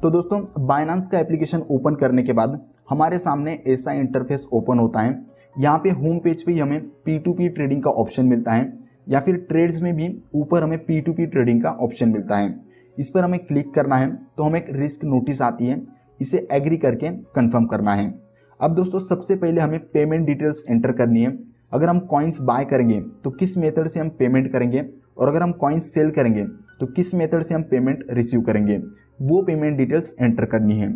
तो दोस्तों बाइनांस का एप्लीकेशन ओपन करने के बाद हमारे सामने ऐसा इंटरफेस ओपन होता है। यहाँ पे होम पेज पे हमें P2P ट्रेडिंग का ऑप्शन मिलता है या फिर ट्रेड्स में भी ऊपर हमें P2P ट्रेडिंग का ऑप्शन मिलता है। इस पर हमें क्लिक करना है तो हमें एक रिस्क नोटिस आती है, इसे एग्री करके कंफर्म करना है। अब दोस्तों सबसे पहले हमें पेमेंट डिटेल्स एंटर करनी है। अगर हम कॉइन्स बाय करेंगे तो किस मेथड से हम पेमेंट करेंगे, और अगर हम कॉइन्स सेल करेंगे तो किस मेथड से हम पेमेंट रिसीव करेंगे, वो पेमेंट डिटेल्स एंटर करनी है।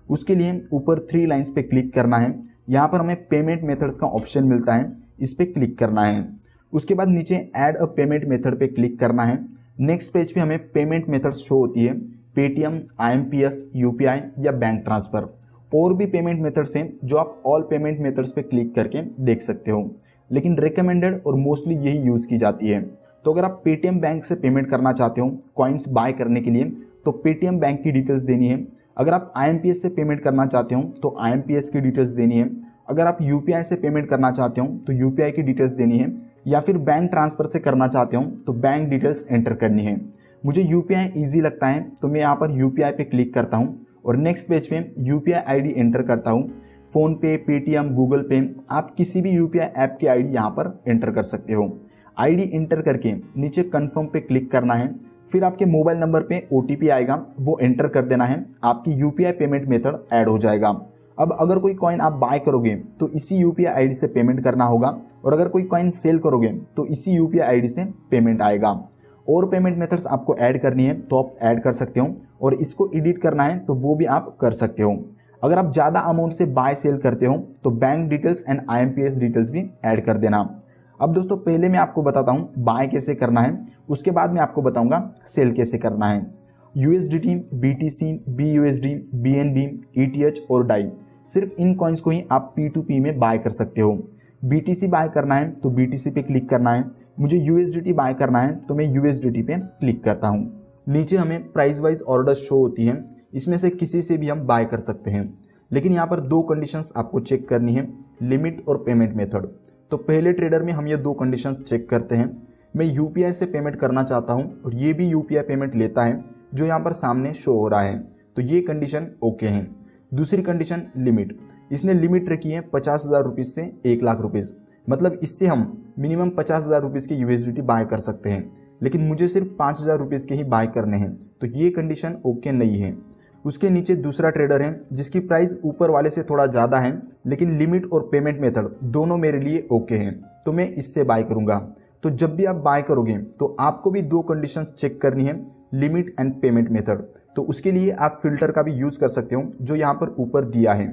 उसके लिए ऊपर 3 लाइंस पे क्लिक करना है। यहाँ पर हमें पेमेंट मेथड्स का ऑप्शन मिलता है, इस पे क्लिक करना है। उसके बाद नीचे ऐड अ पेमेंट मेथड पे क्लिक करना है। नेक्स्ट पेज पे हमें पेमेंट मेथड्स शो होती है, पेटीएम, IMPS, UPI या बैंक ट्रांसफ़र। और भी पेमेंट मेथड्स हैं जो आप ऑल पेमेंट मेथड्स पे क्लिक करके देख सकते हो, लेकिन रिकमेंडेड और मोस्टली यही यूज़ की जाती है। तो अगर आप पेटीएम बैंक से पेमेंट करना चाहते हो कॉइन्स बाय करने के लिए तो पेटीएम बैंक की डिटेल्स देनी है। अगर आप IMPS से पेमेंट करना चाहते हो तो IMPS की डिटेल्स देनी है। अगर आप UPI से पेमेंट करना चाहते हो तो UPI की डिटेल्स देनी है, या फिर बैंक ट्रांसफ़र से करना चाहते हो तो बैंक डिटेल्स एंटर करनी है। मुझे UPI ईजी लगता है तो मैं यहाँ पर UPI पे क्लिक करता हूँ और नेक्स्ट पेज पे UPI ID एंटर करता हूँ। फ़ोनपे, पेटीएम, गूगल पे, आप किसी भी UPI ऐप की ID यहाँ पर एंटर कर सकते हो। ID एंटर करके नीचे कन्फर्म पे क्लिक करना है। फिर आपके मोबाइल नंबर पे OTP आएगा, वो एंटर कर देना है, आपकी UPI पेमेंट मेथड ऐड हो जाएगा। अब अगर कोई कॉइन आप बाय करोगे तो इसी UPI ID से पेमेंट करना होगा, और अगर कोई कॉइन सेल करोगे तो इसी UPI ID से पेमेंट आएगा। और पेमेंट मेथड्स आपको ऐड करनी है तो आप ऐड कर सकते हो, और इसको एडिट करना है तो वो भी आप कर सकते हो। अगर आप ज़्यादा अमाउंट से बाय सेल करते हो तो bank details and IMPS details भी ऐड कर देना। अब दोस्तों पहले मैं आपको बताता हूँ बाय कैसे करना है, उसके बाद मैं आपको बताऊंगा सेल कैसे करना है। USDT, BTC, BUSD, BNB, ETH और DAI, सिर्फ इन कॉइन्स को ही आप P2P में बाय कर सकते हो। BTC बाय करना है तो BTC पे क्लिक करना है। मुझे USDT बाय करना है तो मैं USDT पे क्लिक करता हूँ। नीचे हमें प्राइस वाइज ऑर्डर शो होती है, इसमें से किसी से भी हम बाय कर सकते हैं, लेकिन यहाँ पर 2 कंडीशंस आपको चेक करनी है, लिमिट और पेमेंट मेथड। तो पहले ट्रेडर में हम ये 2 कंडीशंस चेक करते हैं। मैं UPI से पेमेंट करना चाहता हूँ और ये भी UPI पेमेंट लेता है जो यहाँ पर सामने शो हो रहा है, तो ये कंडीशन ओके है। दूसरी कंडीशन लिमिट, इसने लिमिट रखी है 50,000 रुपीज़ से 1,00,000 रुपीज़, मतलब इससे हम मिनिमम 50,000 रुपीज़ के USDT बाय कर सकते हैं, लेकिन मुझे सिर्फ 5,000 रुपीज़ के ही बाय करने हैं, तो ये कंडीशन ओके नहीं है। उसके नीचे दूसरा ट्रेडर है जिसकी प्राइस ऊपर वाले से थोड़ा ज़्यादा है, लेकिन लिमिट और पेमेंट मेथड दोनों मेरे लिए ओके हैं, तो मैं इससे बाय करूँगा। तो जब भी आप बाय करोगे तो आपको भी 2 कंडीशंस चेक करनी है, लिमिट एंड पेमेंट मेथड। तो उसके लिए आप फिल्टर का भी यूज़ कर सकते हो जो यहाँ पर ऊपर दिया है।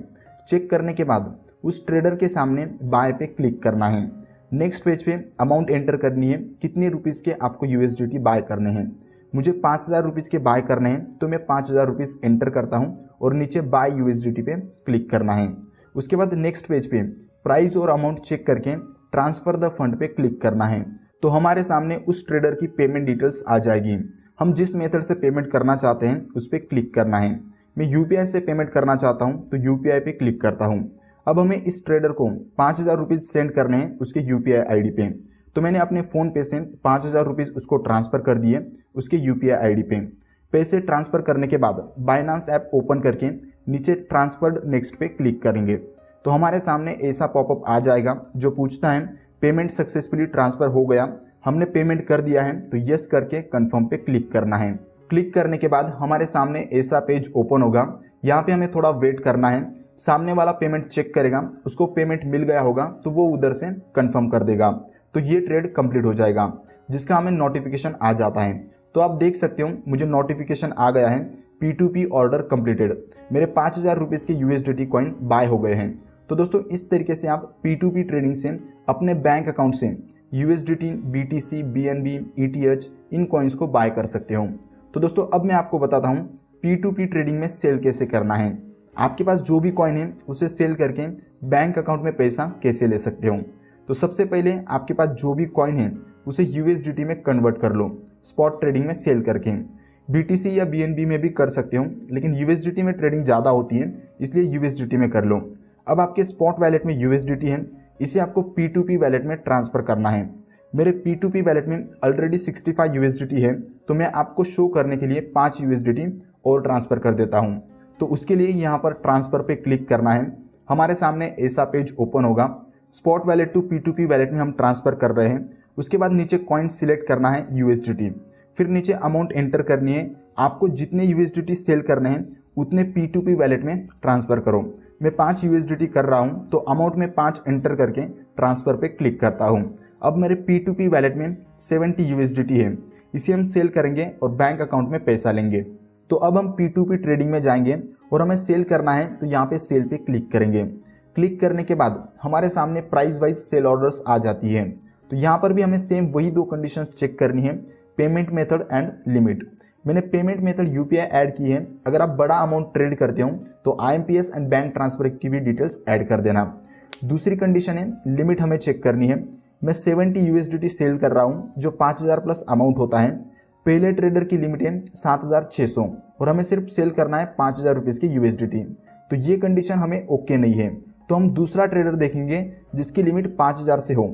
चेक करने के बाद उस ट्रेडर के सामने बाय पे क्लिक करना है। नेक्स्ट पेज पे अमाउंट एंटर करनी है, कितने रुपीज़ के आपको USDT बाय करने हैं। मुझे 5,000 रुपीज़ के बाय करने हैं तो मैं 5,000 रुपीज़ एंटर करता हूं और नीचे बाय USDT पे क्लिक करना है। उसके बाद नेक्स्ट पेज पे प्राइस और अमाउंट चेक करके ट्रांसफ़र द फंड पे क्लिक करना है। तो हमारे सामने उस ट्रेडर की पेमेंट डिटेल्स आ जाएगी। हम जिस मेथड से पेमेंट करना चाहते हैं उस पर क्लिक करना है। मैं UPI से पेमेंट करना चाहता हूँ तो UPI पे क्लिक करता हूँ। अब हमें इस ट्रेडर को 5,000 रुपीज़ सेंड करने हैं उसके UPI ID पे, तो मैंने अपने फ़ोन पे से 5,000 रुपीज़ उसको ट्रांसफ़र कर दिए उसके UPI ID पे। पैसे ट्रांसफ़र करने के बाद बाइनांस ऐप ओपन करके नीचे ट्रांसफर्ड नेक्स्ट पे क्लिक करेंगे तो हमारे सामने ऐसा पॉपअप आ जाएगा जो पूछता है पेमेंट सक्सेसफुली ट्रांसफ़र हो गया, हमने पेमेंट कर दिया है, तो यस करके कन्फर्म पे क्लिक करना है। क्लिक करने के बाद हमारे सामने ऐसा पेज ओपन होगा। यहाँ पे हमें थोड़ा वेट करना है, सामने वाला पेमेंट चेक करेगा, उसको पेमेंट मिल गया होगा तो वो उधर से कन्फर्म कर देगा, तो ये ट्रेड कंप्लीट हो जाएगा, जिसका हमें नोटिफिकेशन आ जाता है। तो आप देख सकते हो मुझे नोटिफिकेशन आ गया है, P2P ऑर्डर कंप्लीटेड, मेरे 5,000 रुपीज़ के USDT कॉइन बाय हो गए हैं। तो दोस्तों इस तरीके से आप P2P ट्रेडिंग से अपने बैंक अकाउंट से USDT, BTC, BNB, ETH इन कॉइन्स को बाय कर सकते हो। तो दोस्तों अब मैं आपको बताता हूँ P2P ट्रेडिंग में सेल कैसे करना है। आपके पास जो भी कॉइन है उसे सेल करके बैंक अकाउंट में पैसा कैसे ले सकते हो। तो सबसे पहले आपके पास जो भी कॉइन है उसे USDT में कन्वर्ट कर लो स्पॉट ट्रेडिंग में सेल करके। BTC या BNB में भी कर सकते हो, लेकिन USDT में ट्रेडिंग ज़्यादा होती है इसलिए USDT में कर लो। अब आपके स्पॉट वैलेट में USDT है, इसे आपको P2P वैलेट में ट्रांसफ़र करना है। मेरे P2P वैलेट में ऑलरेडी 65 USDT है, तो मैं आपको शो करने के लिए 5 USDT और ट्रांसफ़र कर देता हूँ। तो उसके लिए यहाँ पर ट्रांसफ़र पे क्लिक करना है। हमारे सामने ऐसा पेज ओपन होगा। Spot wallet to P2P wallet में हम ट्रांसफ़र कर रहे हैं। उसके बाद नीचे कॉइन सिलेक्ट करना है USDT, फिर नीचे अमाउंट एंटर करनी है। आपको जितने USDT सेल करने हैं उतने P2P वैलेट में ट्रांसफ़र करो। मैं 5 USDT कर रहा हूँ तो अमाउंट में 5 एंटर करके ट्रांसफ़र पे क्लिक करता हूँ। अब मेरे P2P वैलेट में 70 USDT है, इसे हम सेल करेंगे और बैंक अकाउंट में पैसा लेंगे। तो अब हम P2P ट्रेडिंग में जाएंगे और हमें सेल करना है तो यहाँ पे सेल पे क्लिक करेंगे। क्लिक करने के बाद हमारे सामने प्राइस वाइज सेल ऑर्डर्स आ जाती है। तो यहाँ पर भी हमें सेम वही 2 कंडीशंस चेक करनी है, पेमेंट मेथड एंड लिमिट। मैंने पेमेंट मेथड UPI ऐड की है। अगर आप बड़ा अमाउंट ट्रेड करते हो तो IMPS एंड बैंक ट्रांसफर की भी डिटेल्स ऐड कर देना। दूसरी कंडीशन है लिमिट हमें चेक करनी है। मैं 70 USDT सेल कर रहा हूँ जो 5000 प्लस अमाउंट होता है। पहले ट्रेडर की लिमिट है 7600 और हमें सिर्फ सेल करना है 5000 रुपीज़ की USDT। तो ये कंडीशन हमें ओके नहीं है, तो हम दूसरा ट्रेडर देखेंगे जिसकी लिमिट 5000 से हो।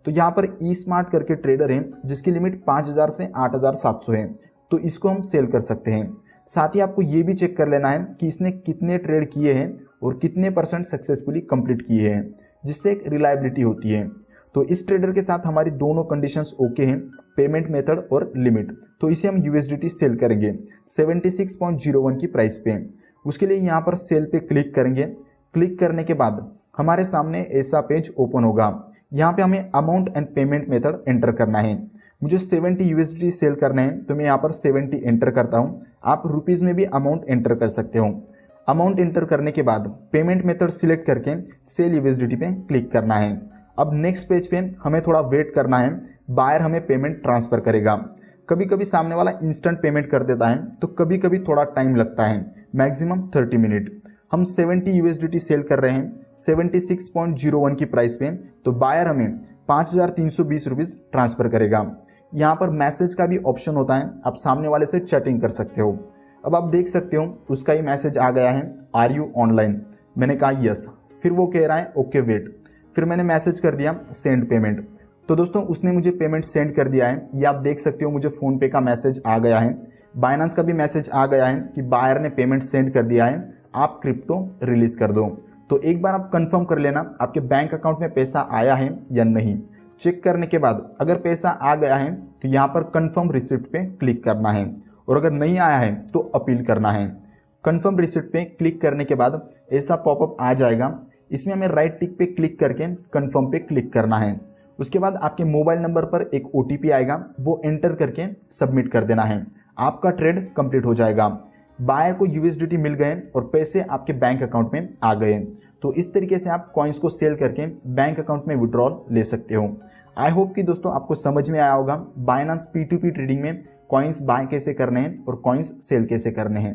तो यहाँ पर eSmart करके ट्रेडर है जिसकी लिमिट 5000 से 8700 है, तो इसको हम सेल कर सकते हैं। साथ ही आपको ये भी चेक कर लेना है कि इसने कितने ट्रेड किए हैं और कितने % सक्सेसफुली कंप्लीट किए हैं, जिससे एक रिलायबिलिटी होती है। तो इस ट्रेडर के साथ हमारी दोनों कंडीशंस ओके हैं, पेमेंट मेथड और लिमिट। तो इसे हम USDT सेल करेंगे 76.01 की प्राइस पे। उसके लिए यहाँ पर सेल पे क्लिक करेंगे। क्लिक करने के बाद हमारे सामने ऐसा पेज ओपन होगा। यहाँ पे हमें amount and payment method enter करना है। मुझे 70 USDT सेल करना है तो मैं यहाँ पर 70 एंटर करता हूँ। आप रुपीज़ में भी अमाउंट एंटर कर सकते हो। अमाउंट एंटर करने के बाद पेमेंट मेथड सिलेक्ट करके सेल USDT पे क्लिक करना है। अब नेक्स्ट पेज पे हमें थोड़ा वेट करना है, बायर हमें पेमेंट ट्रांसफ़र करेगा। कभी कभी सामने वाला इंस्टेंट पेमेंट कर देता है तो कभी कभी थोड़ा टाइम लगता है, मैक्सिमम 30 मिनट। हम 70 USDT सेल कर रहे हैं 76.01 की प्राइस पे, तो बायर हमें 5320 रुपीज़ ट्रांसफ़र करेगा। यहाँ पर मैसेज का भी ऑप्शन होता है, आप सामने वाले से चैटिंग कर सकते हो। अब आप देख सकते हो उसका ही मैसेज आ गया है, आर यू ऑनलाइन। मैंने कहा यस, फिर वो कह रहा है ओके वेट, फिर मैंने मैसेज कर दिया सेंड पेमेंट। तो दोस्तों उसने मुझे पेमेंट सेंड कर दिया है। ये आप देख सकते हो मुझे फ़ोनपे का मैसेज आ गया है, बाइनेंस का भी मैसेज आ गया है कि बायर ने पेमेंट सेंड कर दिया है, आप क्रिप्टो रिलीज़ कर दो। तो एक बार आप कंफर्म कर लेना आपके बैंक अकाउंट में पैसा आया है या नहीं। चेक करने के बाद अगर पैसा आ गया है तो यहाँ पर कंफर्म रिसिप्ट पे क्लिक करना है, और अगर नहीं आया है तो अपील करना है। कंफर्म रिसिप्ट पे क्लिक करने के बाद ऐसा पॉपअप आ जाएगा। इसमें हमें राइट टिक पे क्लिक करके कंफर्म पे क्लिक करना है। उसके बाद आपके मोबाइल नंबर पर एक OTP आएगा, वो एंटर करके सबमिट कर देना है। आपका ट्रेड कंप्लीट हो जाएगा। बायर को USDT मिल गए और पैसे आपके बैंक अकाउंट में आ गए। तो इस तरीके से आप कॉइन्स को सेल करके बैंक अकाउंट में विड्रॉल ले सकते हो। आई होप कि दोस्तों आपको समझ में आया होगा बाइनेंस P2P ट्रेडिंग में कॉइन्स बाय कैसे करने हैं और कॉइन्स सेल कैसे करने हैं।